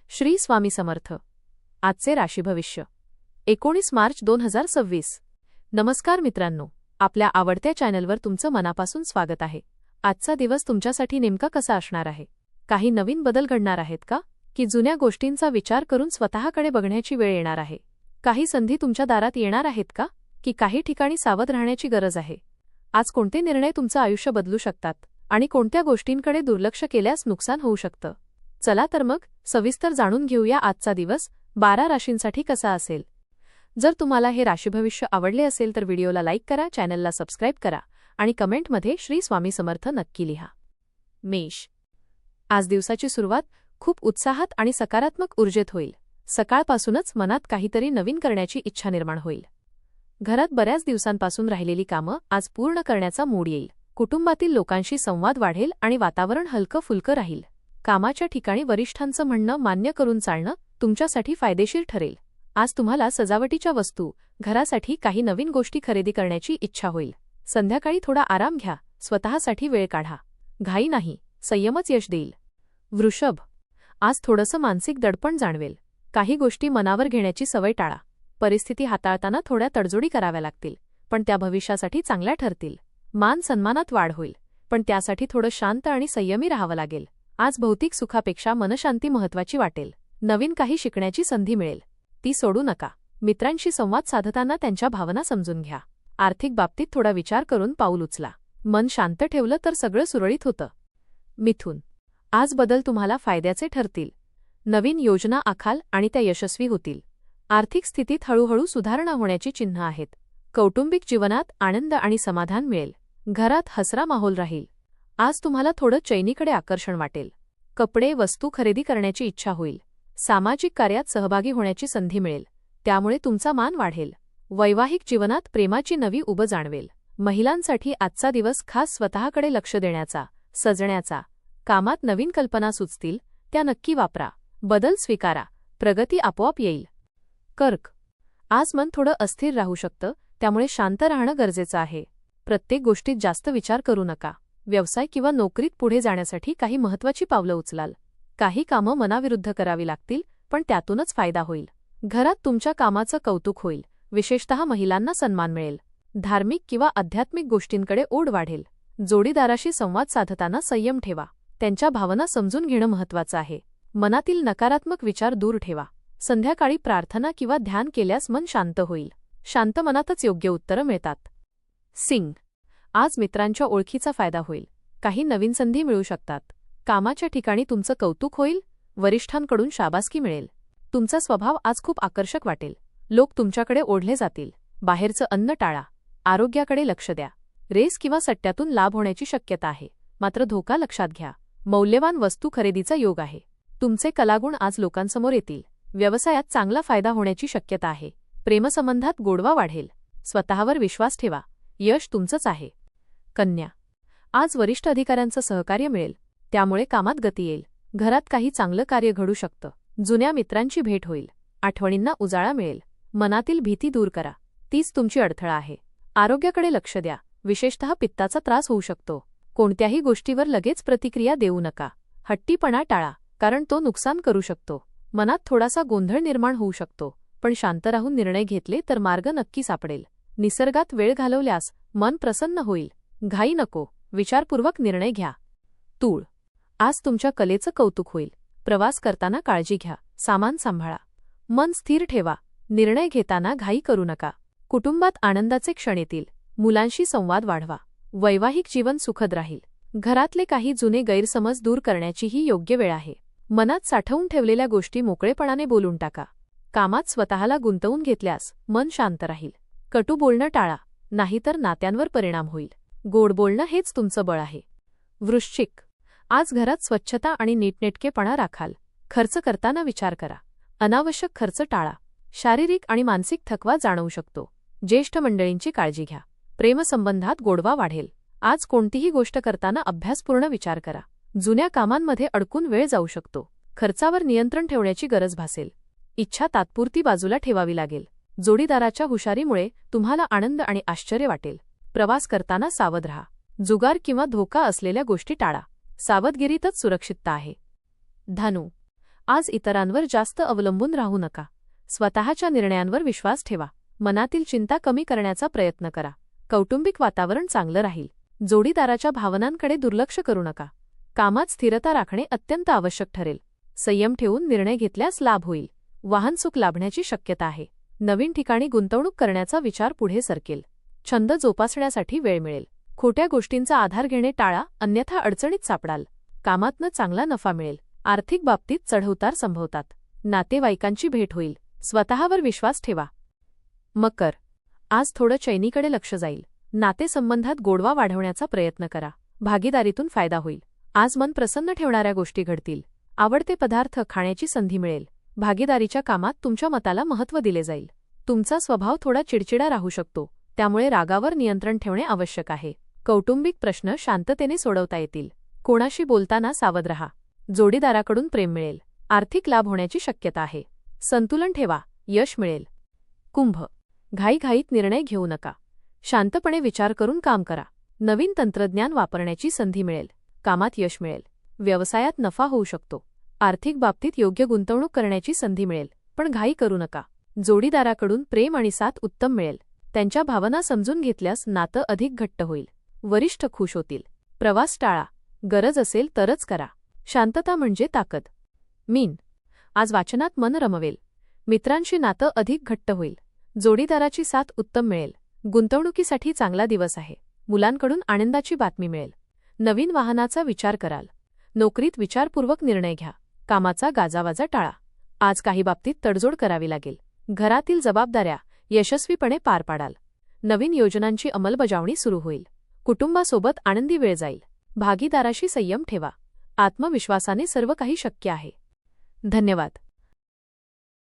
श्री स्वामी समर्थ. आजचे राशी भविष्य 19 मार्च 2026. नमस्कार मित्रांनो, आपल्या आवडत्या चॅनलवर तुमचं मनापासून स्वागत आहे. आजचा दिवस तुमच्यासाठी नेमका कसा असणार आहे? काही नवीन बदल घडणार आहेत का, की जुन्या गोष्टींचा विचार करून स्वतःकडे बघण्याची वेळ येणार आहे? काही संधी तुमच्या दारात येणार आहेत का, की काही ठिकाणी सावध राहण्याची गरज आहे? आज कोणते निर्णय तुमचं आयुष्य बदलू शकतात आणि कोणत्या गोष्टींकडे दुर्लक्ष केल्यास नुकसान होऊ शकतं? चला तर मग सविस्तर जाणून घेऊया आजचा दिवस 12 राशींसाठी कसा असेल. जर तुम्हाला हे राशीभविष्य आवडले असेल तर व्हिडिओला लाईक करा, चॅनलला सबस्क्राईब करा आणि कमेंटमध्ये श्री स्वामी समर्थ नक्की लिहा. मेष. आज दिवसाची सुरुवात खूप उत्साहात आणि सकारात्मक ऊर्जेत होईल. सकाळपासूनच मनात काहीतरी नवीन करण्याची इच्छा निर्माण होईल. घरात बऱ्याच दिवसांपासून राहिलेली कामं आज पूर्ण करण्याचा मूड येईल. कुटुंबातील लोकांशी संवाद वाढेल आणि वातावरण हलकं-फुलकं राहील. कामाच्या ठिकाणी वरिष्ठांचं म्हणणं मान्य करून चालणं तुमच्यासाठी फायदेशीर ठरेल. आज तुम्हाला सजावटीच्या वस्तू, घरासाठी काही नवीन गोष्टी खरेदी करण्याची इच्छा होईल. संध्याकाळी थोडा आराम घ्या, स्वतःसाठी वेळ काढा. घाई नाही, संयमच यश देईल. वृषभ. आज थोडंसं मानसिक दडपण जाणवेल. काही गोष्टी मनावर घेण्याची सवय टाळा. परिस्थिती हाताळताना थोड्या तडजोडी कराव्या लागतील, पण त्या भविष्यासाठी चांगल्या ठरतील. मान सन्मानात वाढ होईल, पण त्यासाठी थोडं शांत आणि संयमी राहावं लागेल. आज भौतिक सुखापेक्षा मनशांती महत्त्वाची वाटेल. नवीन काही शिकण्याची संधी मिळेल, ती सोडू नका. मित्रांशी संवाद साधताना त्यांच्या भावना समजून घ्या. आर्थिक बाबतीत थोडा विचार करून पाऊल उचला. मन शांत ठेवलं तर सगळं सुरळीत होतं. मिथुन. आज बदल तुम्हाला फायद्याचे ठरतील. नवीन योजना आखाल आणि त्या यशस्वी होतील. आर्थिक स्थितीत हळूहळू सुधारणा होण्याची चिन्ह आहेत. कौटुंबिक जीवनात आनंद आणि समाधान मिळेल. घरात हसरा माहोल राहील. आज तुम्हाला थोडं चैनीकडे आकर्षण वाटेल. कपडे, वस्तू खरेदी करण्याची इच्छा होईल. सामाजिक कार्यात सहभागी होण्याची संधी मिळेल, त्यामुळे तुमचा मान वाढेल. वैवाहिक जीवनात प्रेमाची नवी उब जाणवेल. महिलांसाठी आजचा दिवस खास स्वतःकडे लक्ष देण्याचा, सजण्याचा. कामात नवीन कल्पना सुचतील, त्या नक्की वापरा. बदल स्वीकारा, प्रगती आपोआप येईल. कर्क. आज मन थोडं अस्थिर राहू शकतं, त्यामुळे शांत राहणं गरजेचं आहे. प्रत्येक गोष्टीत जास्त विचार करू नका. व्यवसाय किंवा नोकरीत पुढे जाण्यासाठी काही महत्त्वाची पावलं उचलाल. काही कामं मनाविरुद्ध करावी लागतील, पण त्यातूनच फायदा होईल. घरात तुमच्या कामाचं कौतुक होईल, विशेषतः महिलांना सन्मान मिळेल. धार्मिक किंवा आध्यात्मिक गोष्टींकडे ओढ वाढेल. जोडीदाराशी संवाद साधताना संयम ठेवा. त्यांच्या भावना समजून घेणं महत्त्वाचं आहे. मनातील नकारात्मक विचार दूर ठेवा. संध्याकाळी प्रार्थना किंवा ध्यान केल्यास मन शांत होईल. शांत मनातच योग्य उत्तरं मिळतात. सिंग. आज मित्रांच्या ओळखीचा फायदा होईल. काही नवीन संधी मिळू शकतात. कामाच्या ठिकाणी तुमचं कौतुक होईल. वरिष्ठांकडून शाबासकी मिळेल. तुमचा स्वभाव आज खूप आकर्षक वाटेल. लोक तुमच्याकडे ओढले जातील. बाहेरचं अन्न टाळा. आरोग्याकडे लक्ष द्या. रेस किंवा सट्ट्यातून लाभ होण्याची शक्यता आहे, मात्र धोका लक्षात घ्या. मौल्यवान वस्तू खरेदीचा योग आहे. तुमचे कलागुण आज लोकांसमोर येतील. व्यवसायात चांगला फायदा होण्याची शक्यता आहे. प्रेमसंबंधात गोडवा वाढेल. स्वतःवर विश्वास ठेवा. यश तुमचंच आहे. कन्या. आज वरिष्ठ अधिकाऱ्यांचं सहकार्य मिळेल, त्यामुळे कामात गती येईल. घरात काही चांगलं कार्य घडू शकतं. जुन्या मित्रांची भेट होईल. आठवणींना उजाळा मिळेल. मनातील भीती दूर करा, तीच तुमची अडथळा आहे. आरोग्याकडे लक्ष द्या, विशेषतः पित्ताचा त्रास होऊ शकतो. कोणत्याही गोष्टीवर लगेच प्रतिक्रिया देऊ नका. हट्टीपणा टाळा, कारण तो नुकसान करू शकतो. मनात थोडासा गोंधळ निर्माण होऊ शकतो, पण शांत राहून निर्णय घेतले तर मार्ग नक्की सापडेल. निसर्गात वेळ घालवल्यास मन प्रसन्न होईल. घाई नको, विचारपूर्वक निर्णय घ्या. तूळ. आज तुमच्या कलेचं कौतुक होईल. प्रवास करताना काळजी घ्या. सामान सांभाळा. मन स्थिर ठेवा. निर्णय घेताना घाई करू नका. कुटुंबात आनंदाचे क्षण येतील. मुलांशी संवाद वाढवा. वैवाहिक जीवन सुखद राहील. घरातले काही जुने गैरसमज दूर करण्याची ही योग्य वेळ आहे. मनात साठवून ठेवलेल्या गोष्टी मोकळेपणाने बोलून टाका. कामात स्वतःला गुंतवून घेतल्यास मन शांत राहील. कटू बोलणं टाळा, नाहीतर नात्यांवर परिणाम होईल. गोड बोलणं हेच तुमचं बळ आहे. वृश्चिक. आज घरात स्वच्छता आणि नीटनेटकेपणा राखाल. खर्च करताना विचार करा. अनावश्यक खर्च टाळा. शारीरिक आणि मानसिक थकवा जाणवू शकतो. ज्येष्ठ मंडळींची काळजी घ्या. प्रेमसंबंधात गोडवा वाढेल. आज कोणतीही गोष्ट करताना अभ्यासपूर्ण विचार करा. जुन्या कामांमध्ये अडकून वेळ जाऊ शकतो. खर्चावर नियंत्रण ठेवण्याची गरज भासेल. इच्छा तात्पुरती बाजूला ठेवावी लागेल. जोडीदाराच्या हुशारीमुळे तुम्हाला आनंद आणि आश्चर्य वाटेल. प्रवास करताना सावध राहा. जुगार किंवा धोका असलेल्या गोष्टी टाळा. सावधगिरीतच सुरक्षितता आहे. धनु. आज इतरांवर जास्त अवलंबून राहू नका. स्वतःच्या निर्णयांवर विश्वास ठेवा. मनातील चिंता कमी करण्याचा प्रयत्न करा. कौटुंबिक वातावरण चांगलं राहील. जोडीदाराच्या भावनांकडे दुर्लक्ष करू नका. कामात स्थिरता राखणे अत्यंत आवश्यक ठरेल. संयम ठेवून निर्णय घेतल्यास लाभ होईल. वाहन सुख लाभण्याची शक्यता आहे. नवीन ठिकाणी गुंतवणूक करण्याचा विचार पुढे सरकेल. छंद जोपासण्यासाठी वेळ मिळेल. खोट्या गोष्टींचा आधार घेणे टाळा, अन्यथा अडचणीत सापडाल. कामातनं चांगला नफा मिळेल. आर्थिक बाबतीत चढउतार संभवतात. नातेवाईकांची भेट होईल. स्वतःवर विश्वास ठेवा. मकर, आज थोडं चैनीकडे लक्ष जाईल. नातेसंबंधात गोडवा वाढवण्याचा प्रयत्न करा. भागीदारीतून फायदा होईल. आज मन प्रसन्न ठेवणाऱ्या गोष्टी घडतील. आवडते पदार्थ खाण्याची संधी मिळेल. भागीदारीच्या कामात तुमच्या मताला महत्त्व दिले जाईल. तुमचा स्वभाव थोडा चिडचिडा राहू शकतो, त्यामुळे रागावर नियंत्रण ठेवणे आवश्यक आहे. कौटुंबिक प्रश्न शांततेने सोडवता येतील. कोणाशी बोलताना सावध रहा. जोडीदाराकडून प्रेम मिळेल. आर्थिक लाभ होण्याची शक्यता आहे. संतुलन ठेवा, यश मिळेल. कुंभ, घाईघाईत निर्णय घेऊ नका. शांतपणे विचार करून काम करा. नवीन तंत्रज्ञान वापरण्याची संधी मिळेल. कामात यश मिळेल. व्यवसायात नफा होऊ शकतो. आर्थिक बाबतीत योग्य गुंतवणूक करण्याची संधी मिळेल, पण घाई करू नका. जोडीदाराकडून प्रेम आणि साथ उत्तम मिळेल. त्यांच्या भावना समजून घेतल्यास नातं अधिक घट्ट होईल. वरिष्ठ खुश होतील. प्रवास टाळा. गरज असेल तरच करा. शांतता म्हणजे ताकद. मीन, आज वाचनात मन रमवेल. मित्रांशी नातं अधिक घट्ट होईल. जोडीदाराची साथ उत्तम मिळेल. गुंतवणुकीसाठी चांगला दिवस आहे. मुलांकडून आनंदाची बातमी मिळेल. नवीन वाहनाचा विचार कराल. नोकरीत विचारपूर्वक निर्णय घ्या. कामाचा गाजावाजा टाळा. आज काही बाबतीत तडजोड करावी लागेल. घरातील जबाबदाऱ्या यशस्वीपणे पार पाडाल. नवीन योजनांची अंमलबजावणी सुरू होईल. कुटुंबासोबत आनंदी वेळ जाईल. भागीदाराशी संयम ठेवा. आत्मविश्वासाने सर्व काही शक्य आहे. धन्यवाद.